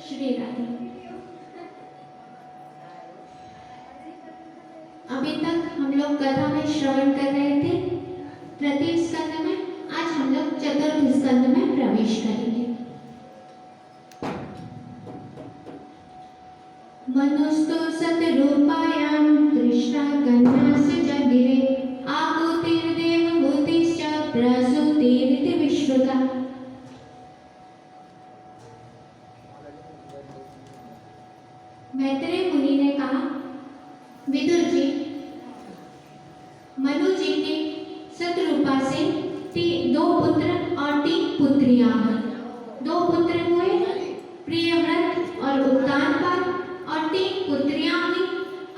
श्री राधे। अभी तक हम लोग कथा में श्रवण कर रहे थे तृतीय स्कंद में। आज हम लोग चतुर्थ स्कंद में प्रवेश करेंगे। मनुस्तु सतरूपायां दृष्टा कन्यास्य जगिरे आहुतिर्देवहूतिश्च प्रसूतिरिति विश्रुता। मैत्रेय मुनि ने कहा, विदुर जी, मनु जी के सतरूपा से 2 पुत्र और 3 पुत्रियां हैं। 2 पुत्र हुए प्रियव्रत और उत्तानपाद और 3 पुत्रियां हुई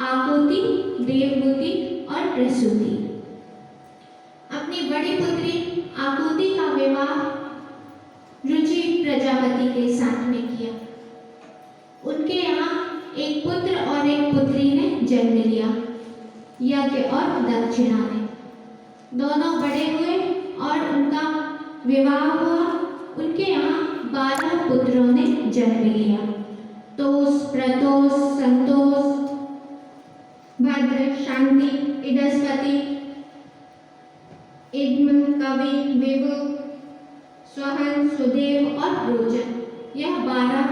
आहुति, देवहूति और प्रसूति। अपनी बड़ी पुत्री आहुति का विवाह रुचि प्रजापति के साथ में किया। उनके यहाँ एक पुत्र और एक पुत्री ने जन्म लिया, यज्ञ और दक्षिणा ने। दोनों बड़े हुए और उनका विवाह हुआ। उनके यहाँ 12 पुत्रों ने जन्म लिया। तोष, प्रतोष, संतोष, भद्र, शांति, इदस्पति, इद्म, कवि, विभु, स्वहन, सुदेव और रोचन। यह 12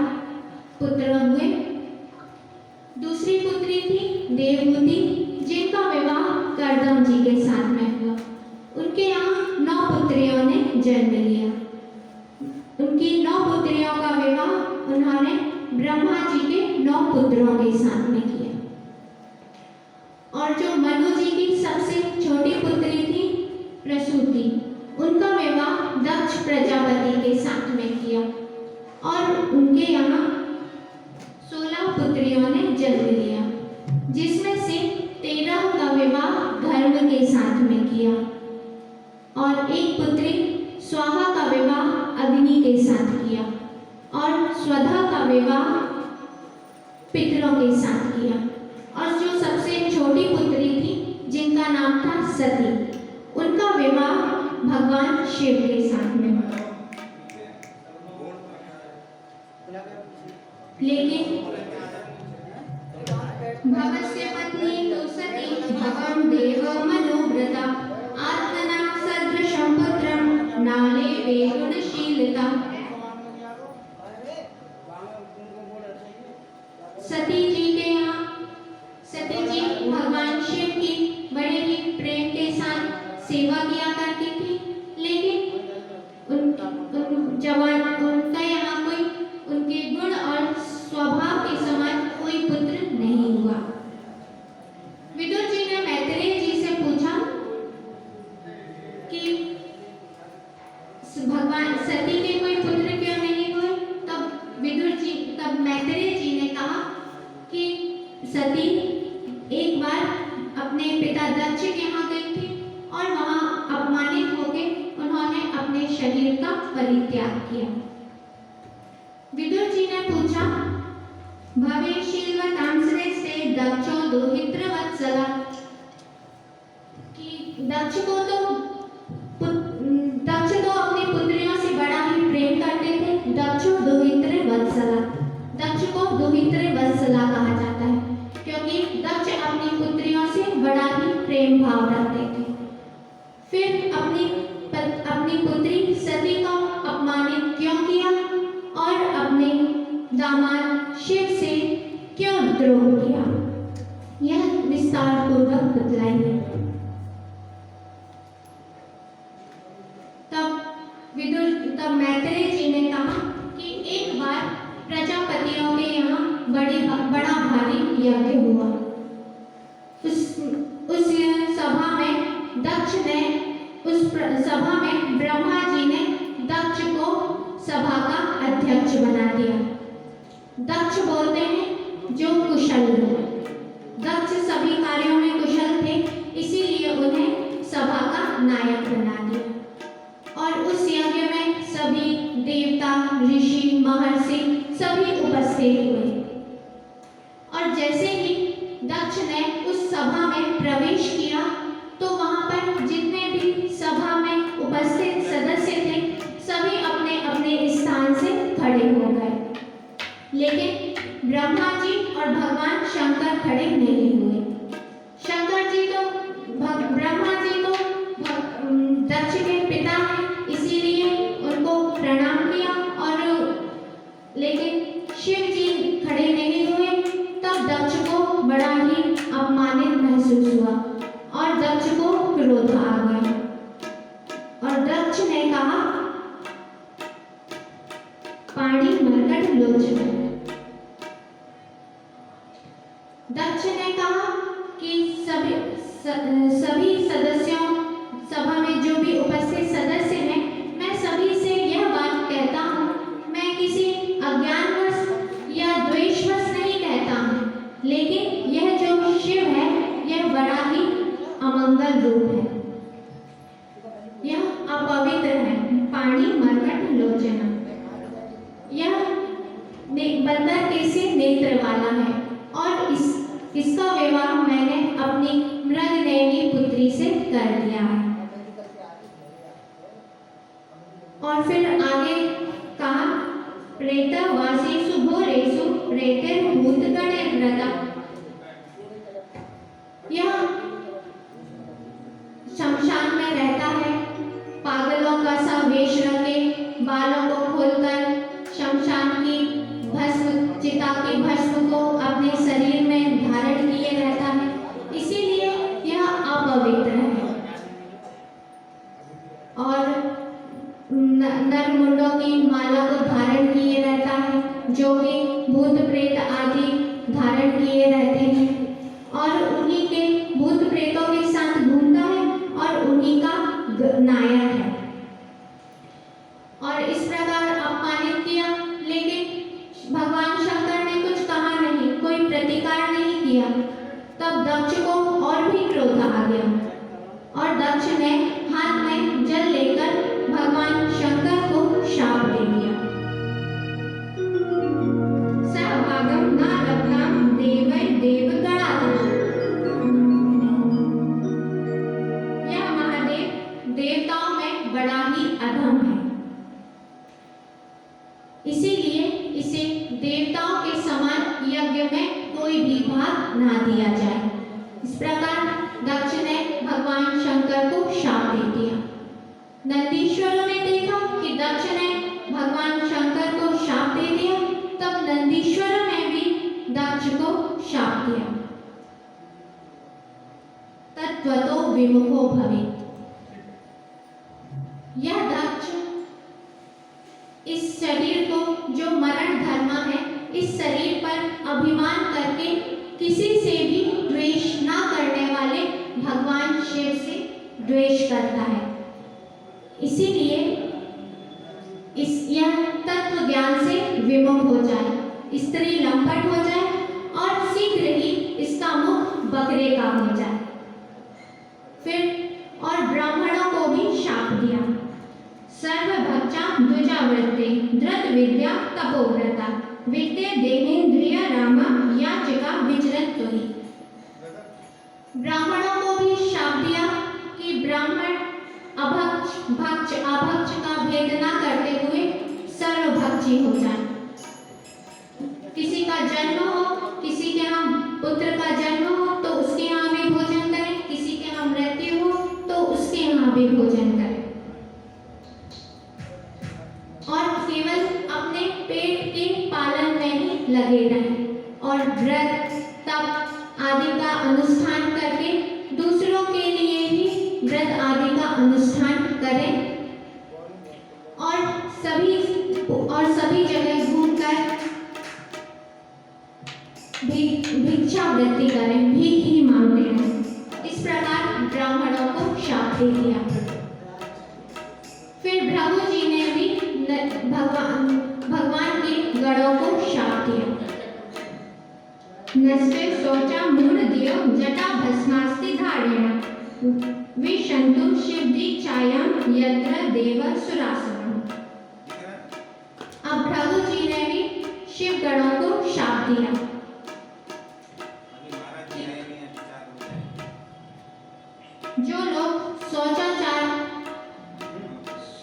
पुत्र हुए। दूसरी पुत्री थी देवहूति, जिनका विवाह कर्दम जी के साथ में हुआ। उनके यहाँ 9 पुत्रियों ने जन्म लिया। उनकी 9 पुत्रियों का विवाह उन्होंने ब्रह्मा जी के 9 पुत्रों के साथ में किया। और जो मनु जी की सबसे छोटी पुत्री थी प्रसूति, उनका विवाह दक्ष प्रजापति के साथ में किया और उनके यहाँ 16 पुत्रियों ने जन्म लिया, जिसमें से 13 का विवाह धर्म के साथ में किया और एक पुत्री स्वाहा का विवाह अग्नि के साथ किया और स्वधा का विवाह पितरों के साथ किया। और जो सबसे छोटी पुत्री थी, जिनका नाम था सती, उनका विवाह भगवान शिव के साथ में हुआ। लेकिन भवस्य पत्नी तु सती भवं देव मनोव्रता आत्मना सदृशं पुत्रं नालेवे गुणशीलता। सती जी के यहाँ सती जी भगवान शिव की बड़े ही प्रेम के साथ सेवा किया करती थी। लेकिन उनका यहाँ कोई उनके गुण और स्वभाव के समान कोई पुत्र नहीं हुआ। विदुर जी ने मैत्रेय जी से पूछा कि भगवान सती के कोई पुत्र क्यों नहीं हुए। तब मैत्रेय जी ने कहा कि सती एक बार अपने पिता दक्ष के यहाँ गई थी और वहाँ अपमानित होकर उन्होंने अपने शरीर का परित्याग किया। विदुर जी ने पूछा, भवेशीलवतांसरे से दक्षो दुहित्रवत्सला, कि दक्ष तो अपनी पुत्रियों से बड़ा ही प्रेम करते थे। दक्षो दुहित्रवत्सला, दक्ष को दुहित्रवत्सला कहा जाता है क्योंकि दक्ष अपनी पुत्रियों से बड़ा ही प्रेम भाव रखते थे। फिर अपनी पुत्री सती को अपमानित क्यों किया और अपने दामाद शिव से क्यों द्रोह किया, यह विस्तार पूर्वक बतलाइए। तब मैत्रेय जी ने कहा कि एक बार प्रजापतियों के यहाँ बड़ा भारी यज्ञ हुआ। उस सभा में सभा में ब्रह्मा जी ने दक्ष को सभा का अध्यक्ष बना दिया। दक्ष बोलते हैं जो कुशल है। दक्ष सभी कार्यों में कुशल थे, इसीलिए उन्हें सभा का नायक बना दिया। और उस यज्ञ में सभी देवता, ऋषि, महर्षि सभी उपस्थित हुए। और जैसे ही दक्ष ने उस सभा में प्रवेश किया तो वहां पर जितने भी सभा में उपस्थित सदस्य थे, सभी अपने अपने स्थान से खड़े हो गए। लेकिन ब्रह्मा जी और भगवान शंकर खड़े नहीं हुए। शंकर जी तो ब्रह्मा जी तो दक्ष के पिता हैं, इसीलिए उनको प्रणाम किया, और लेकिन शिव जी खड़े नहीं हुए। तब दक्ष को बड़ा ही अपमानित महसूस हुआ और दक्ष को क्रोध आ गया, और दक्ष ने कहा, पाणी मरकट लोचन। दक्ष ने कहा कि सभी सदस्यों, सभा में जो भी उपस्थित सदस्य हैं, मैं सभी से यह बात कहता हूँ, मैं किसी अज्ञानवश या द्वेषवश नहीं कहता हूँ, लेकिन यह जो शिव है यह बड़ा ही अमंगल रूप है, यह अपवित्र है। पाणी मरकट लोचन, यह बंदर के से नेत्र वाला है, और इसका विवाह मैंने अपनी मृगनयनी पुत्री से कर दिया है। और फिर आगे कहा, प्रेतवासीषु घोरेषु प्रेतिर्भूतगणैर्वृता। यह शमशान में रहता है, पागलों का सा वेश रखे, बालों को खोलकर शमशान की भस्म, चिता की भस्म को अपने शरीर में धारण किए रहता है, इसीलिए यह अपवित्र है। और नरमुंडों की माला को धारण किए रहता है, जो कि भूत प्रेत आदि धारण किए रहते हैं, और उन्हीं के भूत प्रेतों के साथ घूमता है और उन्हीं का नायक है। और इस प्रकार अपमानित किया, लेकिन भगवान शंकर ने कुछ कहा नहीं, कोई प्रतिकार नहीं किया। तब दक्ष को और भी क्रोध आ गया, और दक्ष ने हाथ में जल लेकर भगवान शंकर को शाप दे दिया। सभागम न लग्नाम देवै देवगणात्। यह महादेव देवताओं में बड़ा ही अधम है, इसीलिए इसे देवताओं के समान यज्ञ में कोई भी भाग ना दिया जाए। इस प्रकार दक्ष ने भगवान शंकर को शाप दे दिया। नंदीश्वरों ने देखा कि दक्ष ने भगवान शंकर को शाप दे दिया, तब नंदीश्वरों ने भी दक्ष को शाप दिया। तत्वतो विमुखो भवेत्। यह दक्ष इस शरीर को, जो मरण धर्मा है, इस शरीर पर अभिमान करके किसी से भी द्वेष ना करने वाले भगवान शिव से द्वेष करता है, इसीलिए यह तत्व ज्ञान से विमुख हो जाए, स्त्री लंपट हो जाए, और शीघ्र ही इसका मुख बकरे का हो जाए। फिर और ब्राह्मणों को भी शाप दिया, सर्वभक्षा द्विजावृत्ते धृत विद्या तपोव्रता विद्ये देहेन्द्रिय रामा याचिका विचरत ही। ब्राह्मणों को भी शाप दिया कि ब्राह्मण भक्ष अभक्ष का भेद न करते हुए सर्वभक्षी हो जाए। किसी का जन्म हो, किसी के यहाँ पुत्र का जन्म हो तो उसके यहाँ भी भोजन करें, किसी के यहाँ मृत्यु हो तो उसके यहाँ भी भोजन करें, और केवल अपने पेट के पालन में ही लगे रहें, और व्रत तप आदि का अनुष्ठान करके दूसरों के लिए ही व्रत आदि का अनुष्ठान करें, और सभी जगह घूमकर भिक्षावृत्ति करें, भीख ही मांगते रहें। इस प्रकार ब्राह्मणों को शाप दे दिया। फिर भृगु जी ने भी भगवान के गणों को शाप दिया। नष्टे शौचा मूढ़ दियो जटा भस्मास्ति धारेण विशंतु शिव दीक्षायाम यत्र देव सुरासनम। अब भृगु जी ने भी शिव गणों को शाप दिया। जो लोग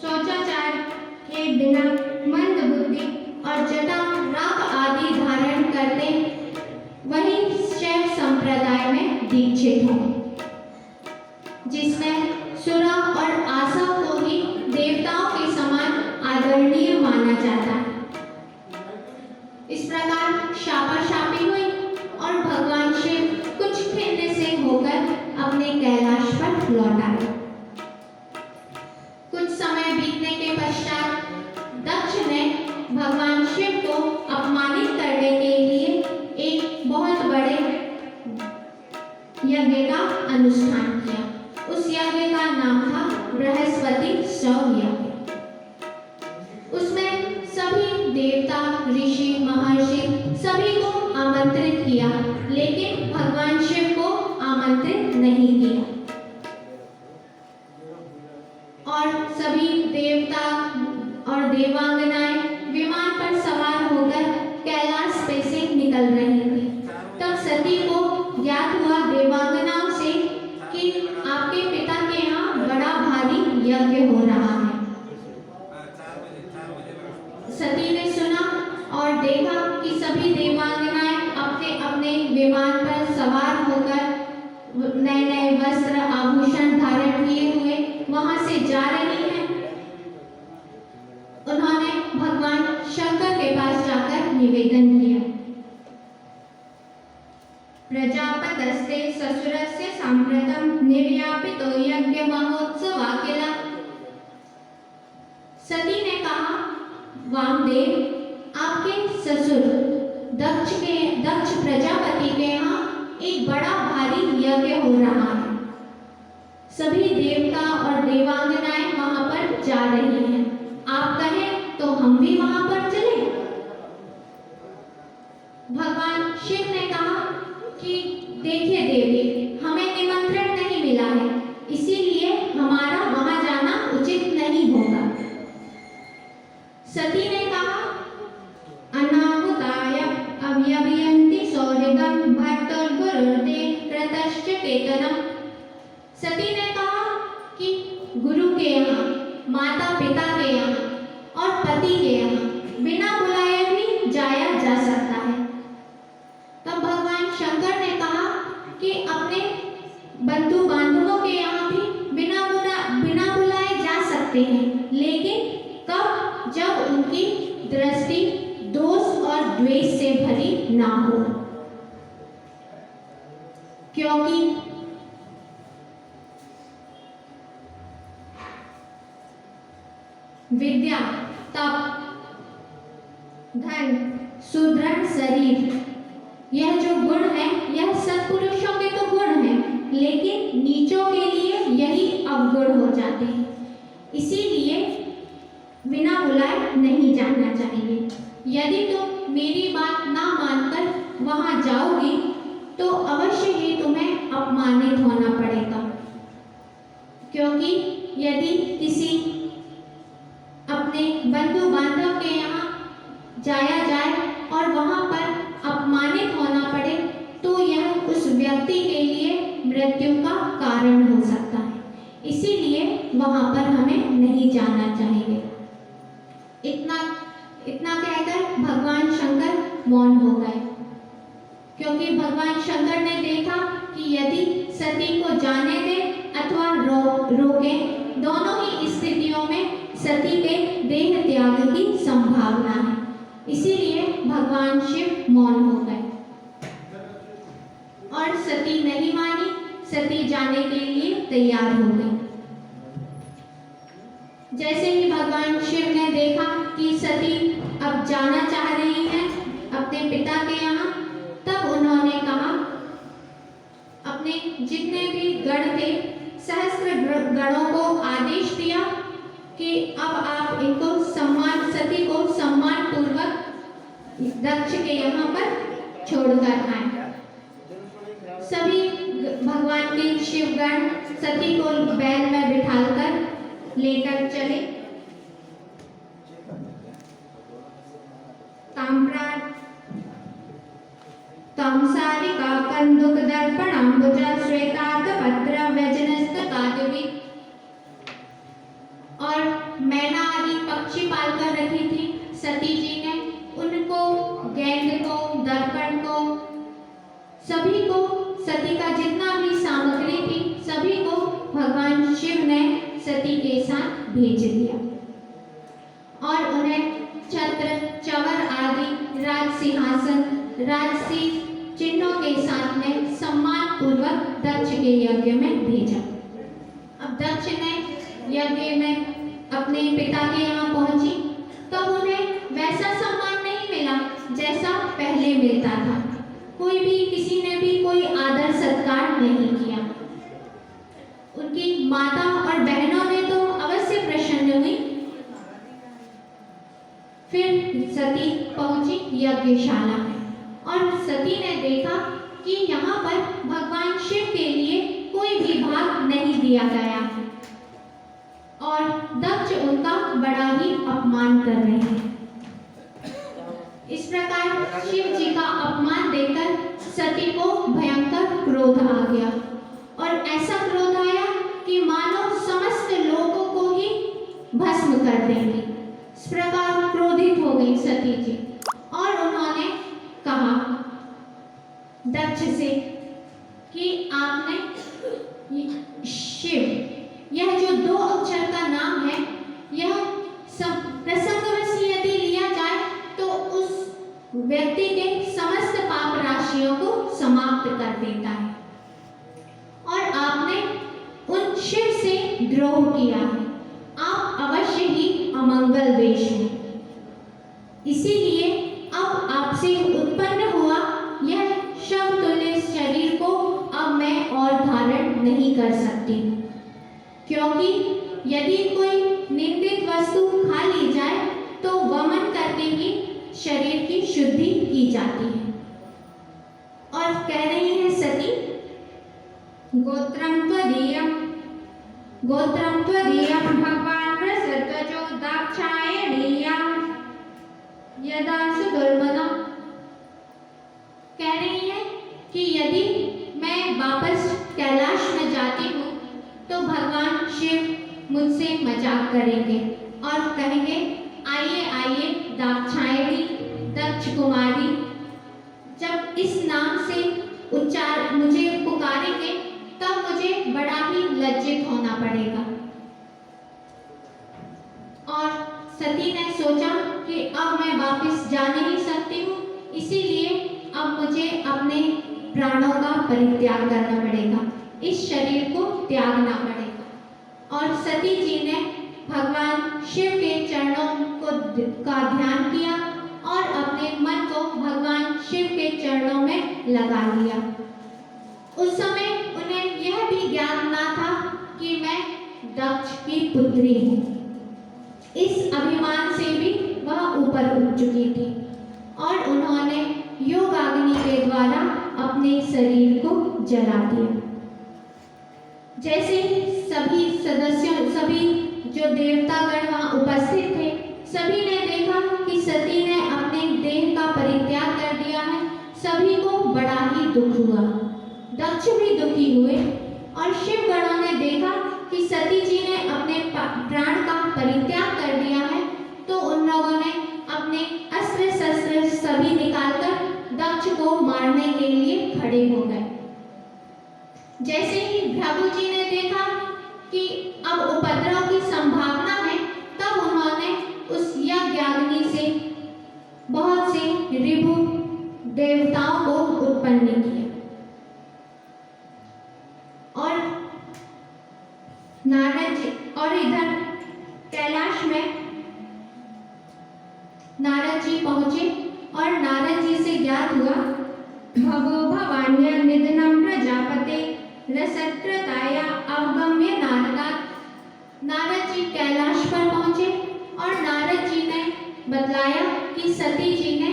शौचाचार के बिना मंद बुद्धि और जटा राग आदि दीक्षित हों, जिसमें सुरा और आसा को ही देवताओं के समान आदरणीय माना जाता है। इस प्रकार शापाशापी हुई और भगवान शिव कुछ खिन्न से होकर अपने कैलाश पर लौट आए। कुछ समय बीतने के पश्चात दक्ष ने भगवान शिव को अपमानित करने के लिए एक बहुत बड़े यज्ञ का अनुष्ठान किया। उस यज्ञ का नाम था बृहस्पति सौर यज्ञ। उसमें सभी देवता, ऋषि, महर्षि सभी को आमंत्रित किया, लेकिन भगवान शिव को आमंत्रित नहीं किया। और सभी देवता और देवांगनाएं विमान पर सवार होकर कैलाश पे से निकल रही थी। तब सती को ज्ञात हुआ देवांगनाओं से कि आपके पिता के यहाँ बड़ा भारी यज्ञ हो रहा है। सती ने सुना और देखा कि सभी देवांगनाएं अपने अपने विमान पर सवार होकर नए नए वस्त्र आभूषण धारण किए हुए वहां से जा रही हैं। उन्होंने भगवान शंकर के पास जाकर निवेदन किया। प्रजापतस्ते ससुरस्य सांप्रतम निर्यापितो यज्ञ महोत्सवाकिला। सती ने कहा, वामदेव, आपके ससुर दक्ष प्रजापति के यहाँ एक बड़ा भारी यज्ञ हो रहा है। सभी देवता और देवांगनाएं वहां पर जा रही हैं। आप कहें तो हम भी वहां पर चलें। भगवान शिव ने कहा कि देखिए देवी, हमें निमंत्रण नहीं मिला है, इसीलिए हमारा वहां जाना उचित नहीं होगा। सती ने कहा, अनाहुताय अव्यभियन्ति सौहृदं भर्तुर्गुरुर्ते कृतश्च केतनम्। सती ने कहा कि गुरु के यहाँ, माता पिता के यहाँ और पति के यहाँ बिना बुलाए भी जाया जा सकता है। तब भगवान शंकर ने कहा कि अपने बंधु बांधवों के यहाँ भी बिना बुलाए जा सकते हैं, लेकिन कब? जब उनकी दृष्टि दोष और द्वेष से भरी ना हो। क्योंकि विद्या, तप, धन, सुदृढ़ शरीर, यह जो गुण है यह सत्पुरुषों के तो गुण हैं, लेकिन नीचों के लिए यही अवगुण हो जाते हैं। इसीलिए बिना बुलाए नहीं जाना चाहिए। यदि तुम मेरी बात ना मानकर वहां जाओगी तो अवश्य ही तुम्हें अपमानित होना पड़ेगा। क्योंकि यदि किसी अपने बंधु बांधव के यहाँ जाया जाए और वहां पर अपमानित होना पड़े तो यह उस व्यक्ति के लिए मृत्यु का कारण हो सकता है। इसीलिए वहां पर हमें नहीं जाना चाहिए। इतना कहकर भगवान शंकर मौन हो गए, क्योंकि भगवान शंकर ने देखा कि यदि सती को जाने दे अथवा रोके, दोनों ही स्थितियों में सती के देह त्याग की संभावना है। इसीलिए भगवान शिव मौन हो गए और सती नहीं मानी। सती जाने के लिए तैयार हो गई। जैसे ही भगवान शिव ने देखा कि सती अब जाना चाह रही है अपने पिता के यहाँ, तब उन्होंने कहा, अपने जितने भी गण थे सहस्त्र गणों को आदेश दिया कि अब आप इनको सती को सम्मान पूर्वक दक्ष के यहाँ पर छोड़कर आए। सभी भगवान के शिवगण सती को बैल में बिठाकर लेकर चले। तामसारिका कंदुक दर्पणाम्बुजा श्वेतार्क पत्र व्यजनस्त कादवी। और मैना आदि पक्षी पालकर रखी थी सती जी ने, उनको, गेंद को, दर्पण को, सभी को सती का का जितना भी सामग्री थी सभी को भगवान शिव ने सती के साथ भेज दिया और उन्हें छत्र, चवर आदि राज सिंहासन, राजसी चिन्हों के साथ में सम्मान पूर्वक दक्ष के यज्ञ में भेजा। अब दक्ष ने यज्ञ में अपने पिता के यहाँ पहुंची तब उन्हें वैसा सम्मान नहीं मिला जैसा पहले मिलता था। कोई भी किसी ने भी कोई आदर सत्कार नहीं किया। उनकी माता और बहनों ने तो अवश्य प्रसन्न हुई। फिर सती पहुंची यज्ञशाला में और सती ने देखा कि यहाँ पर भगवान शिव के लिए कोई भी भाग नहीं दिया गया है और दक्ष उनका बड़ा ही अपमान कर रहे हैं। इस प्रकार शिव जी का अपमान देखकर सती को भयंकर क्रोध आ गया और ऐसा क्रोध आया कि मानो समस्त लोगों को ही भस्म कर देंगे। इस प्रकार क्रोधित हो गई सती जी और उन्होंने कहा दक्ष से कि आपने शिव, यह जो 2 अक्षर का नाम है, यह प्रसंगवश यदि लिया जाए तो उस व्यक्ति के समस्त पाप राशियों को समाप्त कर देता है और आपने उन शिव से द्रोह किया है। आप अवश्य ही अमंगल देश हैं। इसीलिए अब आपसे उत्पन्न हुआ यह शव तुल्य शरीर को अब मैं और धारण नहीं कर सकती, क्योंकि यदि कोई निंदित वस्तु खा ली जाए तो वमन करके ही शरीर की शुद्धि की जाती है। और कह रही है सती, गोत्रम त्वदीयं भगवान प्रसर्तजो दाक्षायणीया यदा सुदुर्मना। कह रही है कि यदि मैं वापस कैलाश में जाती हूँ तो भगवान शिव मुझसे मजाक करेंगे और कहेंगे आइए आइए दाक्षायणी, दक्ष कुमारी। जब इस नाम से मुझे पुकारेंगे तब मुझे बड़ा ही लज्जित होना पड़ेगा। और सती ने सोचा कि अब मैं वापस जा नहीं सकती हूँ, इसीलिए अब मुझे अपने प्राणों का परित्याग करना पड़ेगा, इस शरीर को त्यागना पड़ेगा। और सती जी ने भगवान शिव के चरणों का ध्यान किया और अपने मन को भगवान शिव के चरणों में लगा लिया। उस समय उन्हें यह भी ज्ञान ना था कि मैं दक्ष की पुत्री हूँ। इस अभिमान से भी वह ऊपर उठ चुकी थी और उन्होंने योगाग्नि के द्वारा अपने शरीर को जला दिया। जैसे ही सभी जो देवतागण वहाँ उपस्थित थे, सभी ने देखा कि सती ने अपने देह का परित्याग कर दिया है। सभी को बड़ा ही दुख हुआ। दक्ष भी दुखी हुए और शिव गणों ने देखा कि सती जी ने अपने प्राण का परित्याग कर दिया है, तो उन लोगों ने अपने अस्त्र शस्त्र सभी निकालकर दक्ष को मारने के लिए खड़े हो गए। जैसे ही भृगु जी ने देखा कि अब उपद्रव की संभावना है, तब उन्होंने उस यज्ञाग्नि से बहुत से ऋभु देवताओं को उत्पन्न किया और नारद जी, और इधर कैलाश में नारद जी पहुंचे और नारद जी से ज्ञात हुआ भगो भवान्य निधनम प्रजापते रसकृताया अवगम्य नारदात्। नारद जी कैलाश पर पहुंचे और नारद जी ने बतलाया कि सती जी ने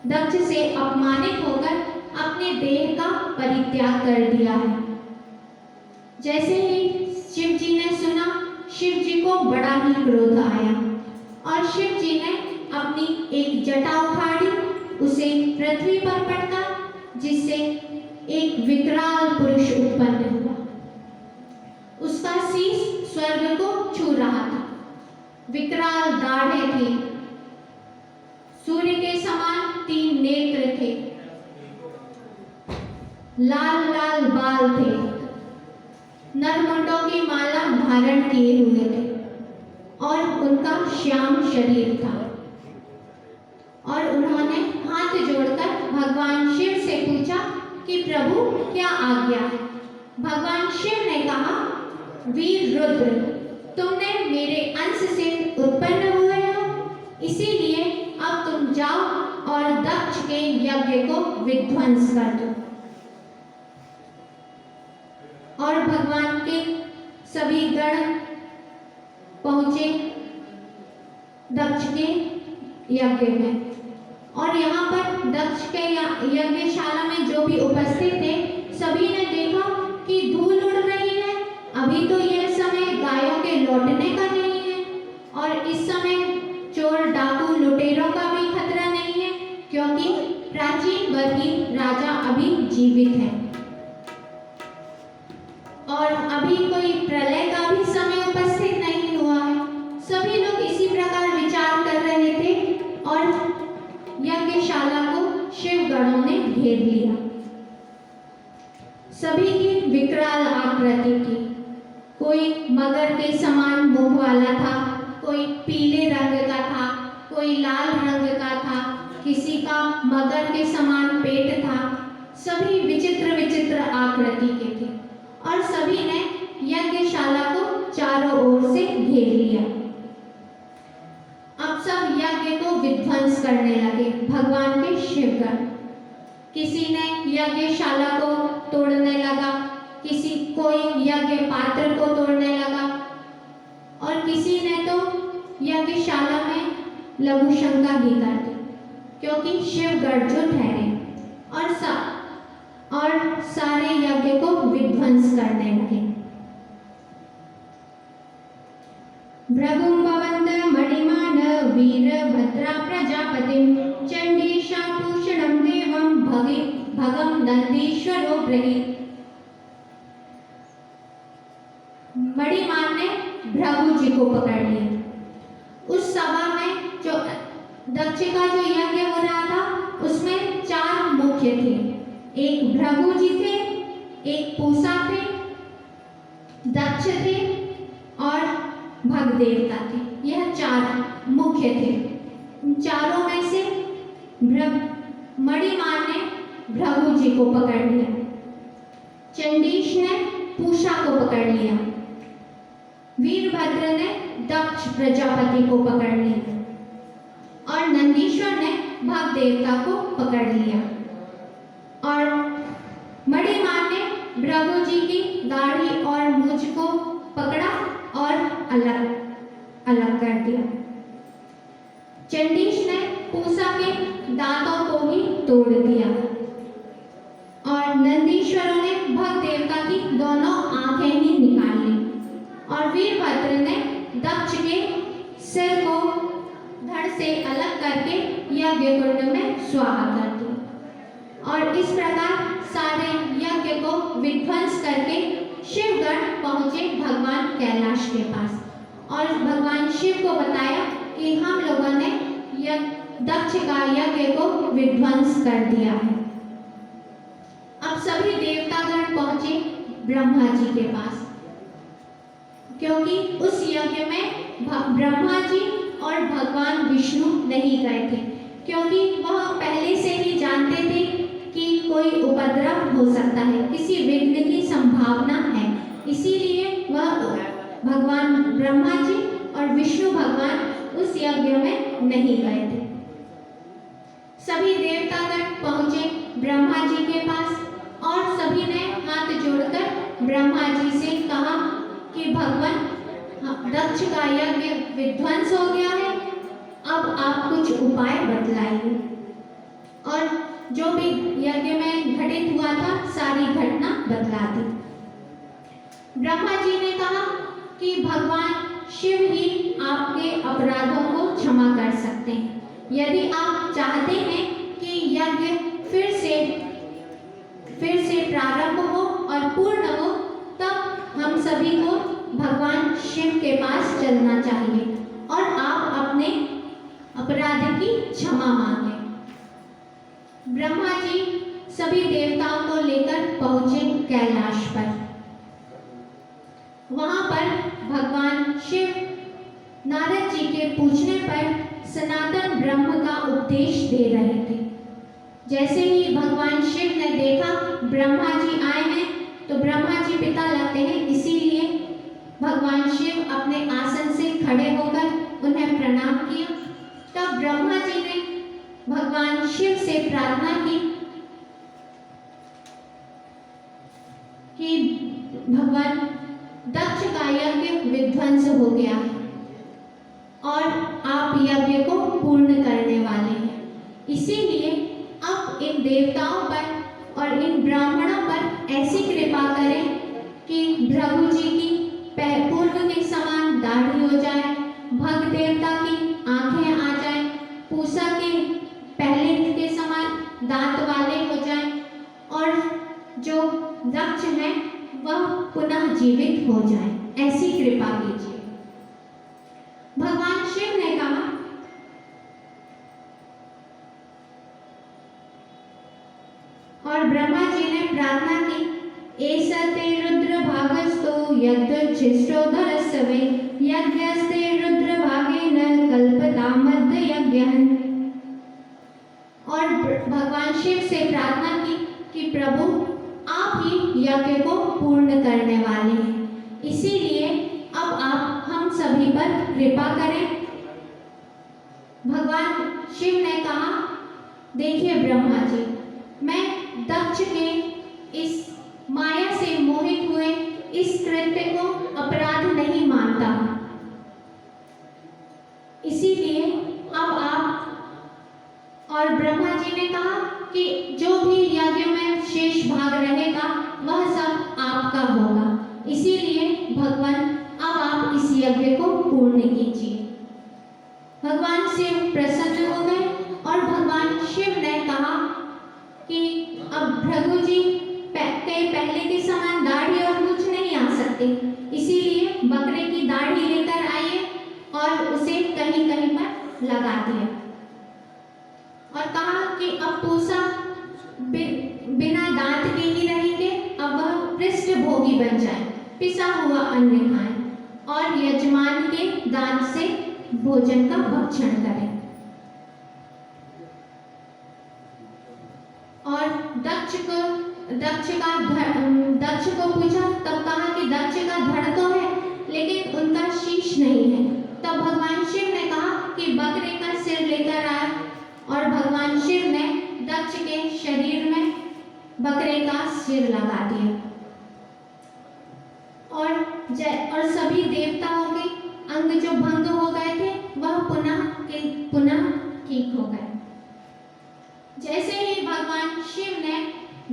दक्ष से अपमानित होकर अपने देह का परित्याग कर दिया है। जैसे ही शिव जी ने सुना, शिव जी को बड़ा ही क्रोध आया और शिव जी ने अपनी एक जटा उखाड़ी, उसे पृथ्वी पर पटका, जिससे एक विकराल पुरुष उत्पन्न हुआ। उसका शीश स्वर्ग को छू रहा था। विकराल दाढ़ें थी, सूर्य के समान 3 नेत्र थे। लाल लाल बाल थे, नरमुंडों की माला धारण किए हुए थे और उनका श्याम शरीर था। और उन्होंने हाथ जोड़कर भगवान शिव से पूछा कि प्रभु क्या आज्ञा है। भगवान शिव ने कहा, वीर रुद्र, तुमने मेरे अंश से उत्पन्न हुए हो, इसीलिए अब तुम जाओ और दक्ष के यज्ञ को विध्वंस कर दो। और भगवान के सभी गण पहुंचे दक्ष के यज्ञ में। और यहाँ पर दक्ष के यज्ञशाला में जो भी उपस्थित थे, सभी ने देखा कि धूल उड़ रही है। अभी तो यह समय गायों के लौटने का नहीं है और इस समय चोर डाकू लुटेरों का भी खतरा नहीं है, क्योंकि प्राचीन वर्गी राजा अभी जीवित है और अभी कोई प्रलय का भी समय उपस्थित नहीं हुआ है। सभी लोग इसी प्रकार विचार कर रहे थे और यज्ञशाला को शिवगणों ने घेर लिया। सभी की विकराल आकृति थी। कोई मगर के समान मुंह वाला था, कोई पीले रंग का था, कोई लाल रंग का था, किसी का मगर के समान पेट था। सभी विचित्र विचित्र आकृति के थे और सभी ने यज्ञशाला को चारों ओर से घेर लिया। अब सब यज्ञ को विध्वंस करने लगे भगवान के शिवगण। किसी ने यज्ञशाला को तोड़ने लगा, कोई यज्ञ पात्र को तोड़ने लगा और किसी ने तो यज्ञशाला में लघु शंका ही कर दी, क्योंकि शिवगण जो ठहरे और सारे यज्ञ को विध्वंस करने लगे। भृगुं भवन्त मणिमान वीरभद्रा प्रजापतिं चंडीशा पूषणं देवं भगं नंदीश्वरो ब्रवीत्। मणिमान ने भृगु जी को पकड़ लिया। उस सभा में जो दक्ष का जो यज्ञ हो रहा था, उसमें 4 मुख्य थे। एक भृगु जी थे, एक पूषा थे, दक्ष थे और भग देवता थे। यह 4 मुख्य थे। इन चारों में से मणिमान ने भृगु जी को पकड़ लिया, चंडीश ने पूषा को पकड़ लिया, वीरभद्र ने दक्ष प्रजापति को पकड़ लिया और नंदीश्वर ने भग देवता को पकड़ लिया। और मणिमान ने भृगु जी की दाढ़ी और मूंछ को पकड़ा और अलग अलग कर दिया। चंडीश ने पूषा के दांतों को ही तोड़ दिया और नंदीश्वरों ने भग देवता की दोनों आंखें ही निकाल ली और वीरभद्र ने दक्ष के सिर को धड़ से अलग करके यज्ञ कुंड में स्वाहा कर दिया। और इस प्रकार सारे यज्ञ को विध्वंस करके शिवगण पहुंचे भगवान कैलाश के पास और भगवान शिव को बताया कि हम लोगों ने दक्ष का यज्ञ को विध्वंस कर दिया है। अब सभी देवतागण पहुंचे ब्रह्मा जी के पास, क्योंकि उस यज्ञ में ब्रह्मा जी और भगवान विष्णु नहीं गए थे, क्योंकि वह पहले से ही जानते थे कि कोई उपद्रव हो सकता है, किसी विघ्न की संभावना है। इसीलिए वह भगवान ब्रह्मा जी और विष्णु भगवान उस यज्ञ में नहीं गए थे। सभी देवतागण पहुंचे ब्रह्मा जी के पास और सभी ने हाथ जोड़कर ब्रह्मा जी से कहा कि भगवान, दक्ष का यज्ञ विध्वंस हो गया है, अब आप कुछ उपाय बतलाइए। और जो भी यज्ञ में घटित हुआ था सारी घटना बतला दी। ब्रह्मा जी ने कहा कि भगवान शिव ही आपके अपराधों को क्षमा कर सकते हैं। यदि आप चाहते हैं कि यज्ञ फिर से प्रारंभ हो और पूर्ण हो, तब हम सभी को भगवान शिव के पास चलना चाहिए और आप अपने अपराध की क्षमा मांगे। ब्रह्मा जी सभी देवताओं को लेकर पहुंचे कैलाश पर। वहां पर भगवान शिव नारद जी के पूछने पर सनातन ब्रह्म का उपदेश दे रहे थे। जैसे ही भगवान शिव ने देखा ब्रह्मा जी आए हैं, तो ब्रह्मा जी पिता लगते हैं, इसीलिए भगवान शिव अपने आसन से खड़े होकर उन्हें प्रणाम किया। तब ब्रह्मा जी ने भगवान शिव से प्रार्थना की कि भगवान दक्ष का यज्ञ विध्वंस हो गया और आप यज्ञ को पूर्ण करने वाले हैं, इसीलिए अब इन देवताओं पर और इन ब्राह्मणों पर ऐसी कृपा करें कि भृगु जी की पूर्व के समान दाढ़ी हो जाए, भग देवता की आंखें आ जाएं, पूषा के पहले के समान दांत वाले हो जाएं और जो दक्ष हैं वह पुनः जीवित हो जाएं। ऐसी कृपा कीजिए। भगवान शिव ने कहा, और ब्रह्मा जी ने प्रार्थना की, एसा ते रुद्र भागस्तो यज्ञोच्छिष्टोदरस्वे यज्ञस्ते रुद्र भागेन कल्पता मध्य यज्ञः। और भगवान शिव से प्रार्थना की कि प्रभु आप ही यज्ञ को पूर्ण करने वाले हैं, इसीलिए अब आप हम सभी पर कृपा करें। भगवान शिव ने कहा, देखिए ब्रह्मा जी, मैं दक्ष के इस माया से मोहित हुए इस कृत्य को अपराध नहीं मानता, इसीलिए अब आप, और ब्रह्मा जी ने कहा कि जो भी यज्ञ में शेष भाग रहेगा वह सब आपका होगा, इसीलिए भगवान अब आप इस यज्ञ को पूर्ण कीजिए। भगवान शिव प्रसन्न हो गए और भगवान शिव ने कहा कि अब भृगु जी के पहले के समान दाढ़ी और मूंछ नहीं आ सकते, इसीलिए बकरे की दाढ़ी लेकर आइए और उसे कहीं कहीं पर लगा दिया और कहा कि अब पूषा बिना दांत के ही रहेंगे, अब वह पृष्ठभोगी बन जाए, पिसा हुआ अन्न खाएं और यजमान के दांत से भोजन का भक्षण करें। और दक्ष को पूछा, तब कहा कि दक्ष का धड़ तो है लेकिन उनका शीश नहीं है। तब भगवान शिव ने कहा कि बकरे का सिर लेकर आए और भगवान शिव ने दक्ष के शरीर में बकरे का सिर लगा दिया और सभी देवताओं के अंग जो भंग हो गए थे वह पुनः ठीक हो गए। जैसे ही भगवान शिव ने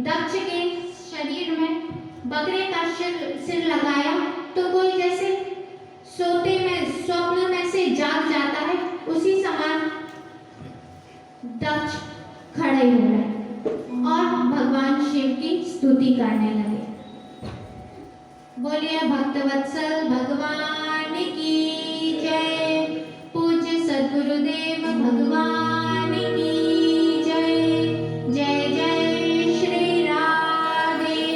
दक्ष के शरीर में बकरे का सिर लगाया तो कोई जैसे सोते में स्वप्न में से जाग जाता है, उसी समान दक्ष खड़े हो गए और भगवान शिव की स्तुति करने लगे। बोलिए भक्तवत्सल भगवान की जय। पूज्य सद्गुरुदेव भगवान की जय। जय जय श्री राधेश्याम।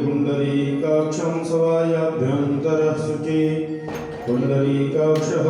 पुंडरीकाक्षं सवायाभ्यन्तरः शुचि पुंडरीकाक्षः